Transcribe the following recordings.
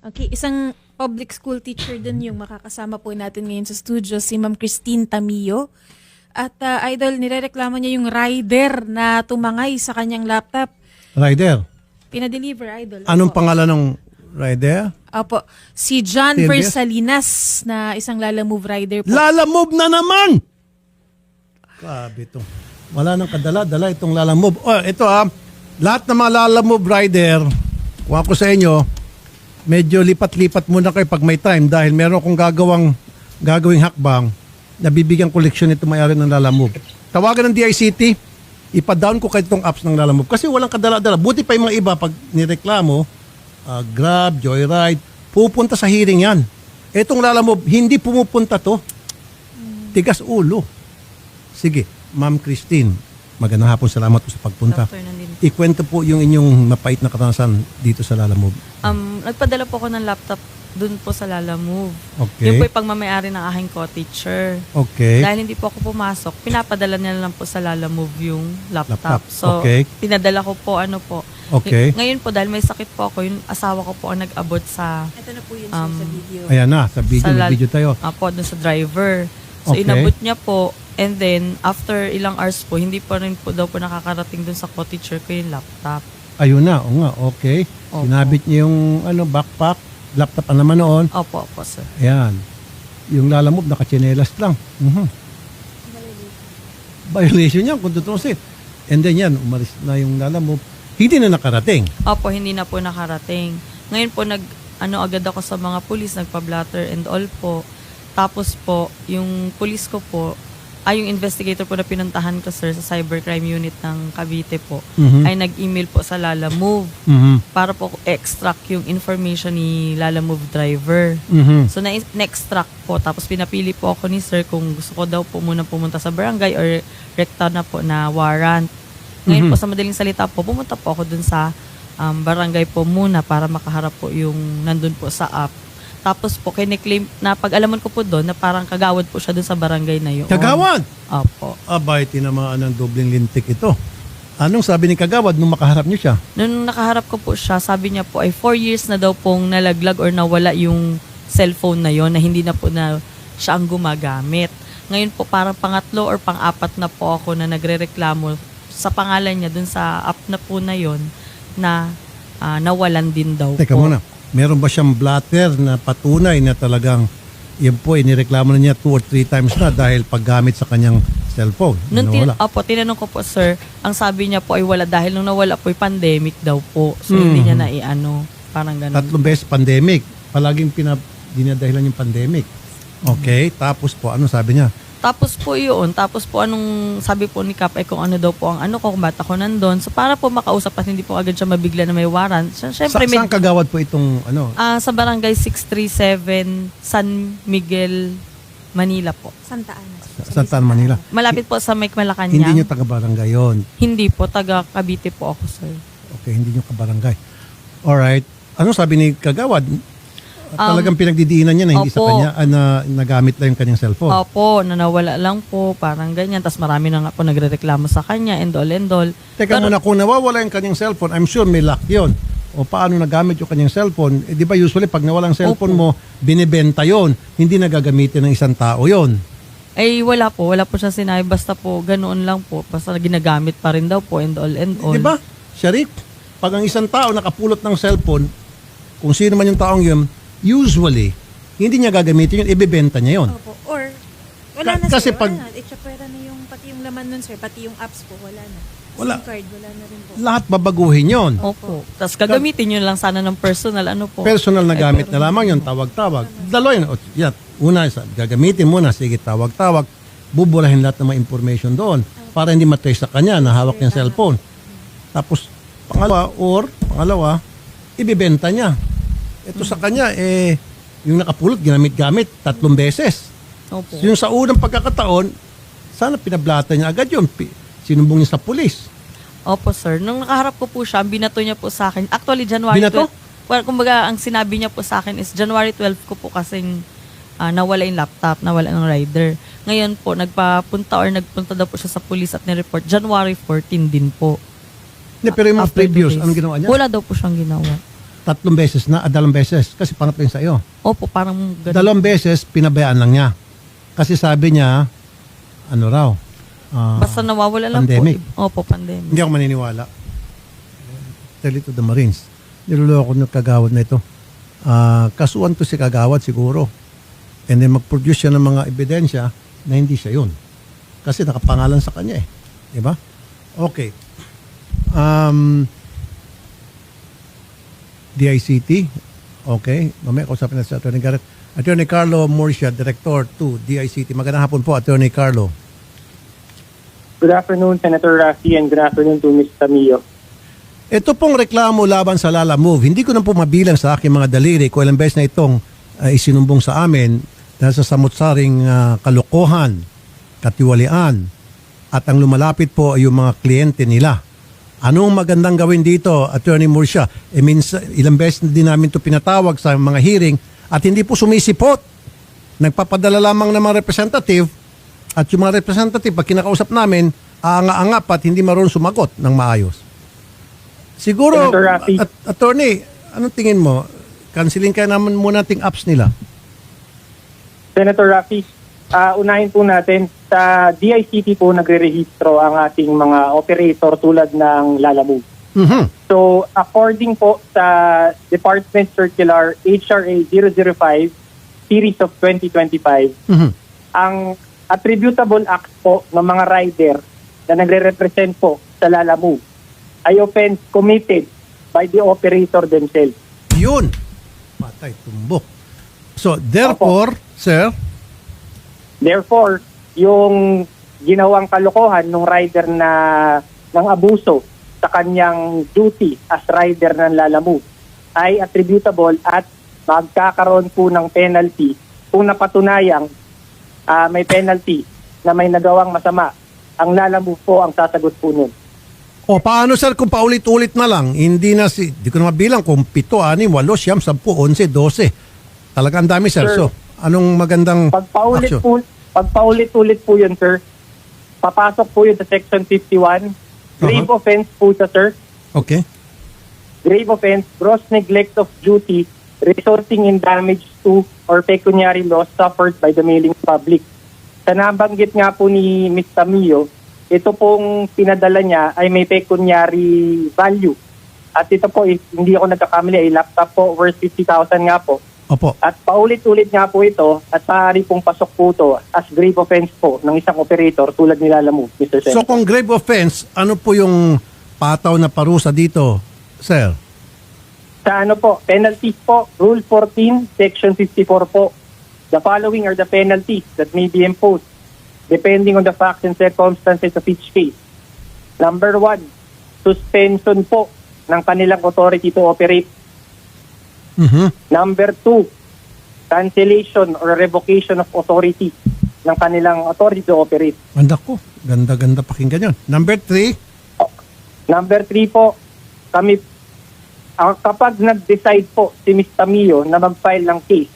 Okay, isang public school teacher din yung makakasama po natin ngayon sa studio, si Ma'am Christine Tamillo. At idol, nirereklamo niya yung rider na tumangay sa kanyang laptop. Rider. Pinadeliver, idol. Anong Opo. pangalan ng rider? Opo, si John TLDS? Versalinas na isang Lalamove rider po. Lalamove na naman! Grabe ito. Wala nang kadala-dala itong Lalamove. Oh, ito lahat ng mga Lalamove rider, kung ako sa inyo, medyo lipat-lipat muna kayo pag may time dahil meron akong gagawing hakbang na bibigyan koleksyon ito may-ari ng Lalamove. Tawagan ng DICT, ipa-down ko kayo itong apps ng Lalamove kasi walang kadala-dala. Buti pa yung mga iba pag nireklamo, Grab, Joyride, pupunta sa hearing yan. Itong Lalamove, hindi pumupunta to. Tigas ulo. Sige, Ma'am Christine, magandang hapon, salamat po sa pagpunta. Ikwento po yung inyong mapait na karanasan dito sa Lalamove. Nagpadala po ako ng laptop dun po sa Lalamove. Okay. Yung po yung pagmamayari ng aking co-teacher. Okay. Dahil hindi po ako pumasok, pinapadala niya lang po sa Lalamove yung laptop. So, Okay. pinadala ko po Okay. Ngayon po, dahil may sakit po ako, yung asawa ko po ang nag-abot sa Ito na po yun sa video. Ayan na, sa video, may video tayo. dun sa driver. So, Okay. inabot niya po. And then, after ilang hours po, hindi pa rin po daw po nakakarating dun sa co-teacher ko yung laptop. Ayun na, o nga, okay. Opo. Sinabit niya yung backpack, laptop ang naman noon. Opo, sir. Ayan. Yung Lalamove, nakachinelas lang. Violation yan, kung tutusin. And then yan, umalis na yung Lalamove. Hindi na nakarating. Opo, hindi na po nakarating. Ngayon po, agad ako sa mga pulis, nagpa-blatter and all po. Tapos po, yung pulis ko po, yung investigator po na pinuntahan ko, sir, sa cybercrime unit ng Cavite po, ay nag-email po sa Lalamove para po extract yung information ni Lalamove driver. So, na-extract po. Tapos, pinapili po ako ni sir kung gusto ko daw po muna pumunta sa barangay or rekta na po na warrant. Ngayon po, sa madaling salita po, pumunta po ako dun sa barangay po muna para makaharap po yung nandun po sa app. Tapos po, kiniklaim na pag-alaman ko po doon na parang kagawad po siya doon sa barangay na yun. Kagawad? Opo. Abay, tinamaan ng dobleng lintik ito. Anong sabi ni Kagawad nung makaharap niyo siya? Nung nakaharap ko po siya, sabi niya po ay 4 years na daw pong nalaglag or nawala yung cellphone na yon na hindi na po na siya ang gumagamit. Ngayon po, parang pangatlo or pang-apat na po ako na nagrereklamo sa pangalan niya doon sa app na po na yon na nawalan din daw Teka po. muna. Meron ba siyang blatter na patunay na talagang yun po, inireklamo na niya 2 or 3 times na dahil paggamit sa kanyang cellphone? Nung Nawala. tinanong ko po, sir, ang sabi niya po ay wala dahil nung nawala po ay pandemic daw po. So, hindi niya na parang ganun. 3 beses pandemic. Palaging dinadahilan yung pandemic. Okay, tapos po, ano sabi niya? Tapos po yun. Tapos po anong sabi po ni Kap ay kung ano daw po ang kung ba't ako nandun. So, para po makausap at hindi po agad siya mabigla na may warrant. Siyempre, Saan Kagawad po itong sa barangay 637 San Miguel, Manila po. Santa Ana. Santa Ana, Manila? Malapit po sa Mike Malacanang. Hindi niyo taga-barangay yun. Hindi po, taga Cavite po ako, sir. Okay, hindi niyo kabarangay. Alright. Ano sabi ni Kagawad? Talagang pinagdidiinan niya na hindi sa opo. kanya, na nagamit lang yung kanyang cellphone. Opo, na nawala lang po, parang ganyan. Tapos marami na nga po nagrereklamo sa kanya, and all. Teka muna, kung nawawala yung kanyang cellphone, I'm sure may lock yun. O paano nagamit yung kanyang cellphone? Eh, di ba usually pag nawala ang cellphone mo, binibenta yon, hindi nagagamitin ng isang tao yon. Ay, wala po siya sinabi. Basta po, ganoon lang po. Basta ginagamit pa rin daw po, and all. Di ba, Sharif? Pag ang isang tao nakapulot ng cellphone, kung sino man yung taong yun, usually, hindi niya gagamitin yun, ibibenta niya yun. Opo. Or, wala na Kasi sir, pag- wala na. Itsapwera na yung, pati yung laman nun sir, pati yung apps po, wala na. Wala. SIM card, wala na rin po. Lahat babaguhin yon. Opo. Tapos gagamitin nyo lang sana ng personal, po. Personal na Ay, gamit pero- na lamang yun, tawag-tawag. Dalawa yun. Una, gagamitin muna, sige, tawag-tawag. Buburahin lahat ng mga information doon para hindi matrace sa kanya na hawak niyang cellphone. Tapos, pangalawa, ibibenta niya. Ito sa kanya, yung nakapulot, ginamit-gamit 3 beses. Opo. Yung sa unang pagkakataon, sana pinablata niya agad yun. Sinumbong niya sa pulis. Opo, sir. Nung nakaharap ko po siya, binato niya po sa akin. Actually, January Binato? 12. Well, kumbaga, ang sinabi niya po sa akin is January 12 ko po kasing nawala yung laptop, nawala ng rider. Ngayon po, nagpunta daw po siya sa pulis at nireport. January 14 din po. Hindi, pero yung mga After 2 previous, days. anong ginawa niya? Wala daw po siyang ginawa. 3 beses na, 2 beses. Kasi pangatlo yun sa'yo. Opo, parang ganun. 2 beses, pinabayaan lang niya. Kasi sabi niya, ano raw, Basta nawawala lang pandemic. po. Opo, pandemic. Hindi ako maniniwala. Tell it to the Marines. Niloloko ng kagawad na ito. Kasuhan to si kagawad siguro. And then mag-produce siya ng mga ebidensya na hindi siya yun. Kasi nakapangalan sa kanya eh. Diba? Okay. DICT. Okay. Mamaya kausapin natin si Atty. Garrett. Atty. Carlo Murcia, Director 2, DICT. Magandang hapon po, Atty. Carlo. Good afternoon, Senator Rafi, and good afternoon to Ms. Tamillo. Ito pong reklamo laban sa Lala Move, hindi ko na po mabilang sa aking mga daliri kung ilang beses na itong isinumbong sa amin dahil sa samot-saring kalokohan, katiwalian, at ang lumalapit po ay yung mga kliyente nila. Anong magandang gawin dito, Attorney Murcia? Ilang beses din namin ito pinatawag sa mga hearing at hindi po sumisipot. Nagpapadala lamang ng mga representative at yung mga representative, pag kinakausap namin, aanga-anga pa at hindi marunong sumagot ng maayos. Siguro, Senator Rafi. Attorney, anong tingin mo? Cancelin kaya naman muna ating apps nila. Senator Rafi, unahin po natin, sa DICT po nagre-rehistro ang ating mga operator tulad ng Lalamove. Mhm. So, according po sa Department Circular HRA 005, Series of 2025, Mhm. ang attributable acts po ng mga rider na nagre-represent po sa Lalamove ay offense committed by the operator themselves. Yun. Patay, tumbok. So, therefore, sir, Therefore, yung ginawang kalokohan ng rider na ng abuso sa kanyang duty as rider ng Lalamove ay attributable at magkakaroon po ng penalty kung napatunayang may penalty na may nagawang masama. Ang Lalamove po ang sasagot po nun. o paano sir kung paulit-ulit na lang, hindi na di ko na mabilang kung 7, 6, 8, 10, 11, 12. Talagang dami sir. Sir, So, anong magandang action? Pagpaulit-ulit po yun, sir, papasok po yun sa Section 51. Grave offense po siya, sir. Okay. Grave offense, gross neglect of duty resulting in damage to or pecuniary loss suffered by the mailing public. Sa nabanggit nga po ni Ms. Tamillo, ito pong pinadala niya ay may pecuniary value. At ito po, hindi ako nagkakamali, ay laptop po worth 50,000 nga po. Opo. At paulit-ulit nga po ito at maaari pong pasok po ito as grave offense po ng isang operator tulad ni Lalamove, Mr. Senator. So, kung grave offense, ano po yung pataw na parusa dito, sir? Sa ano po, penalties po, Rule 14, Section 54 po. The following are the penalties that may be imposed depending on the facts and circumstances of each case. Number 1, suspension po ng kanilang authority to operate. Mhm. Number 2, cancellation or revocation of authority ng kanilang authority to operate. Ganda ko. Ganda-ganda pakinggan yun. Number 3, Number 3 po, kapag nag-decide po si Ms. Tamillo na mag-file ng case,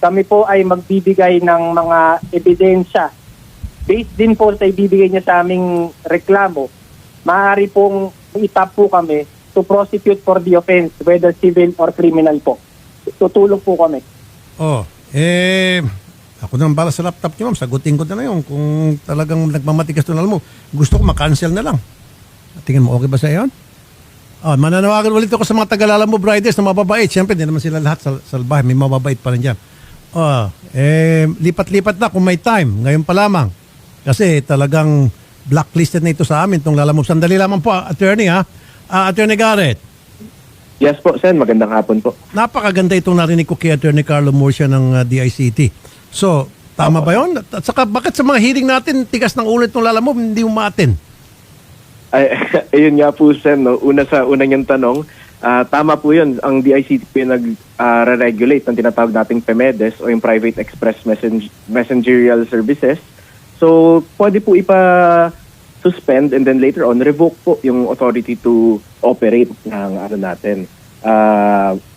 kami po ay magbibigay ng mga ebidensya. Based din po sa ibibigay niya sa aming reklamo, maaari pong itap po kami to prosecute for the offense, whether civil or criminal po. Tutulong po kami. ako nang bala sa laptop niyo, ma'am. Sagutin ko na lang yun. Kung talagang nagmamatigas to na mo, gusto ko makancel na lang. Tingin mo, okay ba sa iyon? Mananawagan ulit ako sa mga taga-Lalamove riders na mababait. Siyempre, hindi naman sila lahat salbahe. May mababait pa rin dyan. Lipat-lipat na kung may time. Ngayon pa lamang. Kasi talagang blacklisted na ito sa amin, itong Lalamove. Sandali lamang po, attorney ha. Attorney Garrett. Yes po, Sen. Magandang hapon po. Napakaganda itong narinig ko kay Attorney Carlo Murcia ng DICT. So, tama ba yun? At saka, bakit sa mga hearing natin, tigas ng ulo itong Lalamove, hindi umatin? Ay, ayun nga po, Sen. No? Sa unang yung tanong, tama po yun. Ang DICT po yung nag-regulate ng tinatawag nating PEMEDES o yung Private Express Messengerial Services. So, pwede po suspend and then later on revoke po yung authority to operate ng natin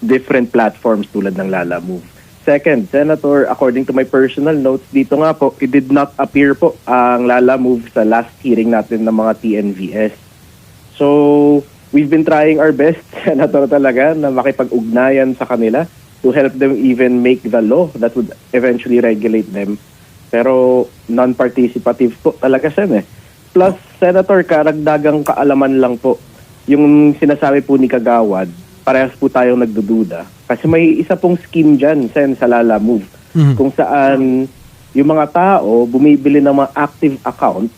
different platforms tulad ng Lalamove. Second, Senator, according to my personal notes, dito nga po, it did not appear po ang Lalamove sa last hearing natin ng mga TNVS. So, we've been trying our best, Senator, talaga, na makipag-ugnayan sa kanila to help them even make the law that would eventually regulate them. Pero non-participative po talaga, Sen, eh. Plus, Senator, karagdagang kaalaman lang po. Yung sinasabi po ni Kagawad, parehas po tayong nagdududa. Kasi may isa pong scheme dyan, Sen, sa Lala Move, kung saan yung mga tao bumibili ng mga active account,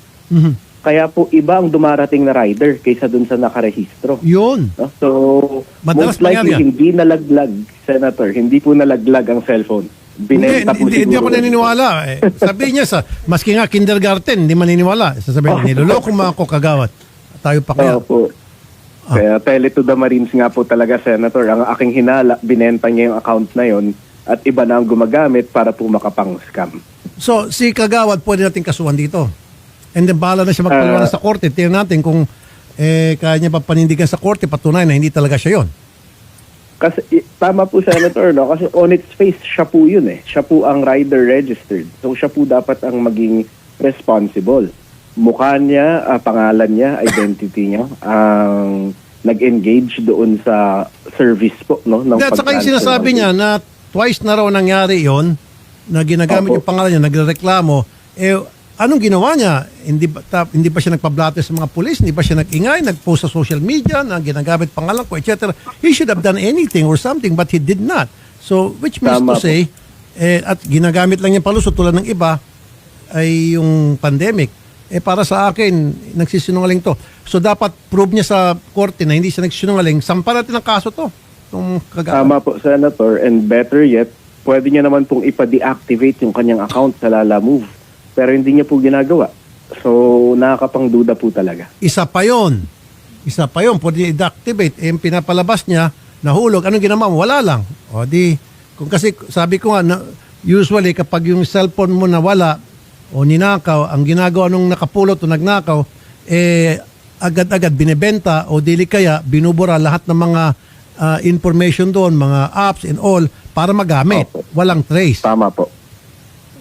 kaya po iba ang dumarating na rider kaysa dun sa nakarehistro. Yun. No? So, Madalas most likely, mangyari yan. hindi nalaglag, Senator, hindi po nalaglag ang cellphone. Binenta po Hindi siguro. ako naniniwala. Sabihin niya, maski nga kindergarten, hindi maniniwala. Sasabihin, niloloko mo ako, Kagawad. Tayo pa kaya. Opo. Kaya Tele to the Marines nga po talaga, Senator. Ang aking hinala, binenta niya yung account na yon at iba na ang gumagamit para po makapang-scam. So, si Kagawad pwede natin kasuhan dito. And then, bahala na siya magpaliwanag sa korte. Tingnan natin kung kaya niya pa panindigan sa korte, patunay na hindi talaga siya yon. Kasi tama po, Senator, no? Kasi on its face, siya po yun eh. Siya po ang rider registered. So siya po dapat ang maging responsible. Mukha niya, pangalan niya, identity niya, ang nag-engage doon sa service po, no? Ng At saka yung pag-transfer sinasabi ng- niya na twice na raw nangyari yon na ginagamit Opo. yung pangalan niya, nagrereklamo, anong ginawa niya? Hindi ba siya nagpa-blatter sa mga pulis? Hindi ba siya nag-ingay, nag-post sa social media na ginagamit pangalan ko, etc. He should have done anything or something, but he did not. So, which means Tama to say, at ginagamit lang niya palusot tulad ng iba, ay yung pandemic. Para sa akin, nagsisinungaling to. So, dapat prove niya sa korte na hindi siya nagsisinungaling. Sampa natin ang kaso to. Itong Tama po, Senator. And better yet, pwede niya naman pong ipa-deactivate yung kanyang account sa Lala Move. Pero hindi niya po ginagawa. So, nakakapangduda po talaga. Isa pa yon. Pwede niya i-deactivate. Yung pinapalabas niya, nahulog. Anong ginawa mo? Wala lang. O di, kung kasi sabi ko nga, usually kapag yung cellphone mo nawala o ninakaw, ang ginagawa nung nakapulot o nagnakaw, agad-agad binebenta o dili kaya binubura lahat ng mga information doon, mga apps and all, para magamit. Opo. Walang trace. Tama po.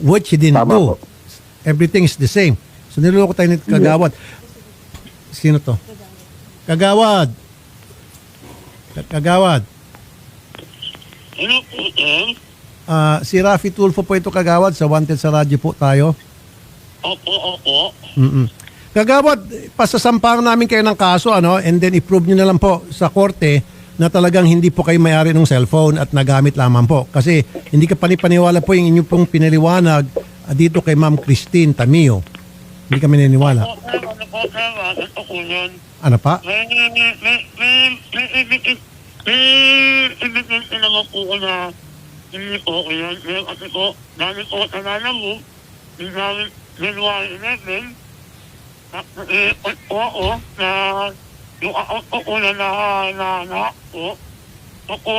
Which he didn't Tama do. po. Everything is the same. So niloloko tayo ni Kagawad. Sino to? Kagawad. Kagawad. Ano po, sir? Si Rafi Tulfo po ito, Kagawad. Sa Wanted sa radyo po tayo. Opo. Kagawad, pasasampahan namin kayo ng kaso, and then i-prove nyo na lang po sa korte na talagang hindi po kayo may-ari ng cellphone at nagamit lamang po. Kasi hindi ka panipaniwala po yung inyo pong pinaliwanag dito kay Ma'am Christine Tamio. Hindi kami naniniwala. Ano po, sir? Ito po yun. Ano pa? May ibigin naman po ko na hindi po ko yun. Kasi po, dahil po sa Lala Move, dahil January 11, i-report po ako na yung account ko na po. Ako,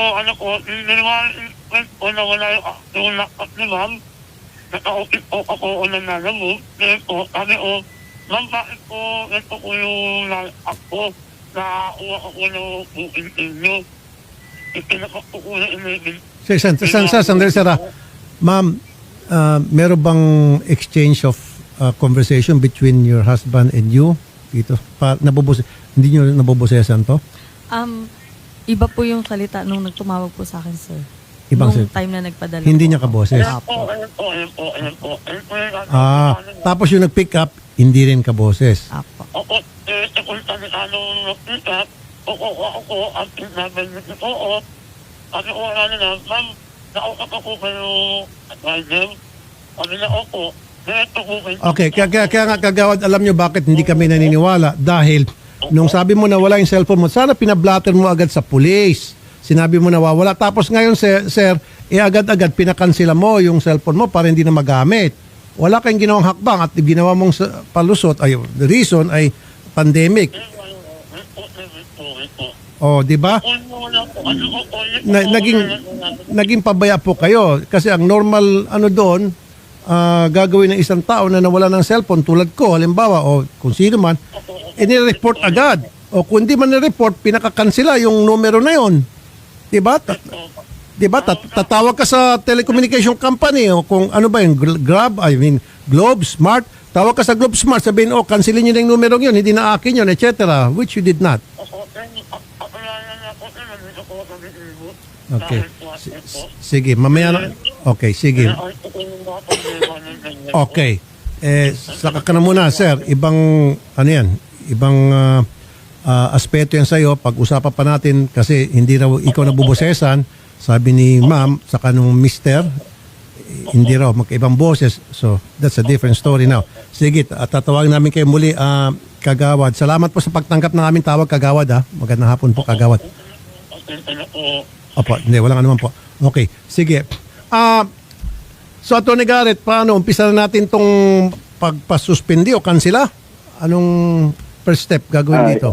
January 11 po na wala yung laptop ni Ma'am. Naka-upit po ako ng Lala Move. Then po, sabi ko, Ma'am, bakit po ito po yung laptop ko? Nakakuha ako ng booking inyo. Itinakap ko ko ng 11. Sandali, Sarah. Ma'am, meron bang exchange of conversation between your husband and you? Dito, hindi nyo nabobosesan to? Iba po yung salita nung nagtumawag po sa akin, sir. Ibang nung salita. time na nagpadala Hindi po niya ako. kaboses? Ayun po. Tapos yung nag-pick up, hindi rin kaboses. Apo. Opo, kung sabi pick-up, ako, ang pinabal nito po, sabi ko na, Ma'am, nakausap ako kayo advisor. Sabi na, opo, ito po kayo. Okay, kaya nga Kagawad, alam nyo bakit hindi kami naniniwala? Dahil nung sabi mo na wala yung cellphone mo, sana pinablatter mo agad sa police. Sinabi mo na wawala. Tapos ngayon, sir, agad-agad pinakansila mo yung cellphone mo para hindi na magamit. Wala kayong ginawang hakbang at ginawa mong palusot, the reason ay pandemic. Oh, di ba? Naging pabaya po kayo kasi ang normal doon gagawin ng isang tao na nawala ng cellphone tulad ko halimbawa o kung sino man inireport agad o kung di man nireport pinakakansela yung numero na yon, di ba? Tatawag ka sa telecommunication company o kung ano ba yung Globe, Smart, Tawag ka sa Globe Smart, sabihin, cancelin nyo na yung numerong yun, hindi na akin yun, etc. Which you did not. Opo, sir, akalayan na po, sir, nandito po sa Bibo. Okay. Dahil po, sir, po. Sige, mamaya na. Okay, sige. Kaya ito po yung mga problema ng ganyan. Okay. Saka ka na muna, sir. Ibang, ano yan, ibang aspeto yan sa'yo. Pag-usapan pa natin, kasi hindi raw ikaw nabubosesan, sabi ni ma'am, saka nung mister, hindi raw, magkaibang boses. So, that's a different story now. Sige, tatawagin namin kayo muli, Kagawad. Salamat po sa pagtanggap ng aming tawag, Kagawad. Magandang hapon po, Kagawad. Ano po, Opo, hindi, walang anuman po. Okay, sige. So, Atty. Garrett, paano? Umpisa na natin tong pagpasuspindi o kansila? Anong first step gagawin dito?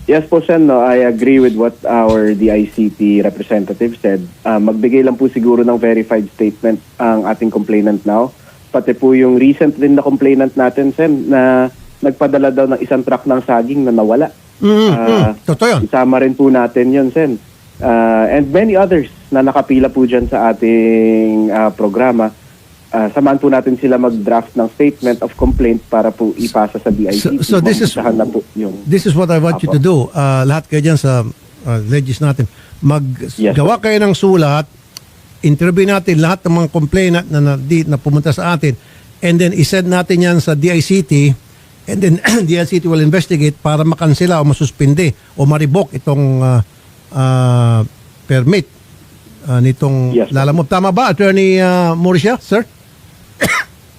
Yes po, Sen. No, I agree with what our DICT representative said. Magbigay lang po siguro ng verified statement ang ating complainant now. Pati po yung recent din na complainant natin, Sen, na nagpadala daw ng isang truck ng saging na nawala. Totoo yun. Isama rin po natin yun, Sen. And many others na nakapila po dyan sa ating programa. Samahan po natin sila mag-draft ng statement of complaint para po ipasa sa DICT. So this is Maumpisahan na po yung... this is what I want you to do. Lahat kayo dyan sa legis natin. Maggawa kayo ng sulat, interview natin lahat ng mga complainant na pumunta sa atin, and then isend natin yan sa DICT, and then DICT will investigate para makansela o masuspindi o ma-revoke itong permit nitong Yes, sir. Lalamove. Tama ba, Attorney Murcia, sir?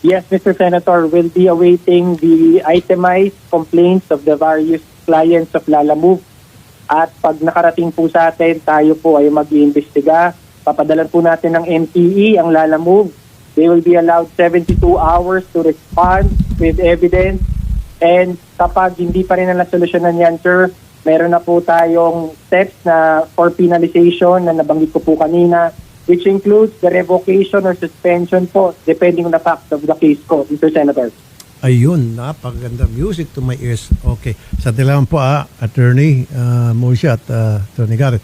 Yes, Mr. Senator, we'll be awaiting the itemized complaints of the various clients of Lalamove. At pag nakarating po sa atin, tayo po ay mag-iimbestiga. Papadalan po natin ng NPE ang Lalamove. They will be allowed 72 hours to respond with evidence. And kapag hindi pa rin na nasolusyonan yan, sir, meron na po tayong steps na for penalization na nabanggit ko po kanina, which includes the revocation or suspension po, depending on the facts of the case ko, Mr. Senator. Ayun, napakaganda. Music to my ears. Okay. Sa dilawan po, Attorney Murcia at Attorney Garrett.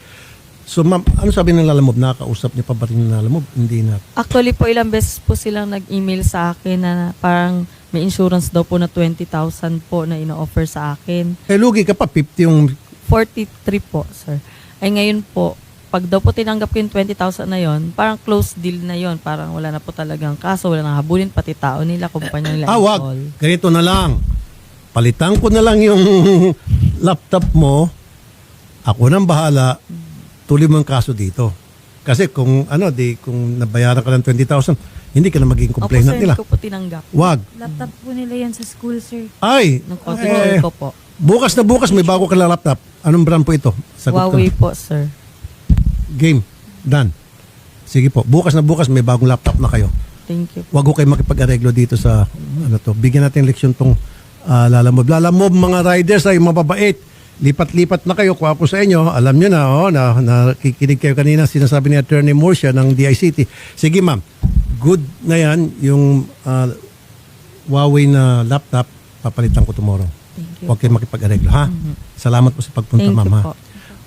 So, ma'am, ano sabi ng Lalamove? Nakakausap niyo pa ba rin ng Lalamove? Hindi na. Actually po, ilang beses po silang nag-email sa akin na parang may insurance daw po na 20,000 po na ino-offer sa akin. Lugi ka pa, 50 yung... 43 po, sir. Ay ngayon po, pag daw po tinanggap ko yung 20,000 na yon, parang close deal na yon. Parang wala na po talagang kaso, wala nang habulin, pati tao nila, kumpanya nila. wag. Ganito na lang. Palitan ko na lang yung laptop mo. Ako nang bahala. Tuloy mo ang kaso dito. Kasi kung kung nabayaran ka ng 20,000, hindi ka na magiging complainant nila. Opo, sir, hindi ko po tinanggap. Wag. Laptop po nila yan sa school, sir. Ay, Nung auditor ko po. bukas na bukas may bago ka na laptop. Anong brand po ito? Sagot Huawei ka. po, sir. Game. Done. Sige po. Bukas na bukas may bagong laptop na kayo. Thank you. Wag ko kayo makipag-areglo dito sa Bigyan natin leksyon tong Lalamove. Lalamove, mga riders ay mababait. Lipat-lipat na kayo. Kung ako sa inyo, alam nyo na, nakikinig kayo kanina, sinasabi ni Attorney Murcia ng DICT. Sige ma'am, good na yan yung Huawei na laptop, papalitan ko tomorrow. Thank you. Huwag kayo makipag-areglo, ha? Salamat po sa pagpunta, Thank ma'am, you ha? po.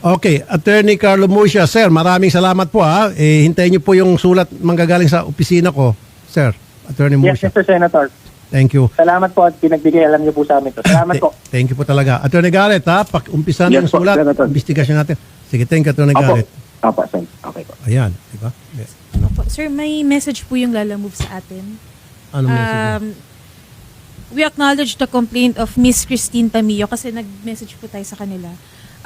Okay, Attorney Carlo Murcia, sir, maraming salamat po, ha? Hintayin niyo po yung sulat manggagaling sa opisina ko, sir. Attorney Yes, Murcia. Mr. Senator. Thank you. Salamat po at pinagbigay alam niyo po sa amin to. Salamat po. Thank you po talaga. Attorney Garrett, ha? Umpisa na Yes yung po, sulat. Senator. Investigasyon natin. Sige, thank you, Attorney Opo. Garrett. Opo, Sen. Okay po. Ayan, di ba? Yes. Opo. Sir, may message po yung Lalamove sa atin. Ano message? We acknowledge the complaint of Miss Christine Tamillo kasi nag-message po tayo sa kanila.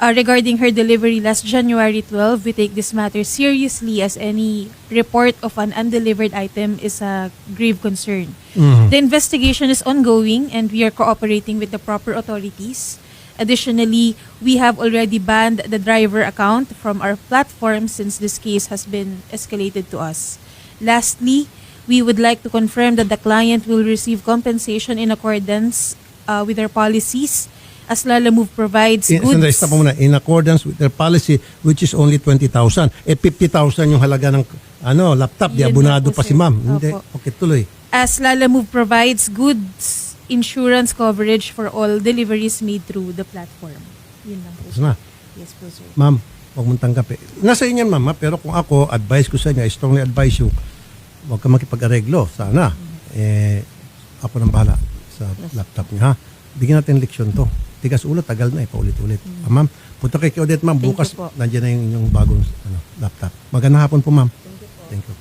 Regarding her delivery last January 12, we take this matter seriously as any report of an undelivered item is a grave concern. The investigation is ongoing and we are cooperating with the proper authorities. Additionally, we have already banned the driver account from our platform since this case has been escalated to us. Lastly, we would like to confirm that the client will receive compensation in accordance with our policies as Lalamove provides Sandali, goods. stop mo muna. In accordance with their policy, which is only 20,000. 50,000 yung halaga ng laptop. Di Yun abunado lang po, pa si sir. ma'am. Hindi. Opo. Okay, tuloy. As Lalamove provides goods insurance coverage for all deliveries made through the platform. Yun lang po. Tapos na. Yes po, sir. Ma'am, huwag mong tanggapin. Nasa inyo yan, ma'am. Pero kung ako, advice ko sa inyo, I strongly advise you, huwag ka makipag-areglo. Sana. Ako nang bahala. sa laptop niyo, ha? Bigyan natin leksyon to. Tigas ulo, tagal na paulit-ulit. Ma'am, punta kay Odette, ma'am. Thank you Bukas, po. nandiyan na yung inyong bagong laptop. Magandang hapon po, ma'am. Thank you.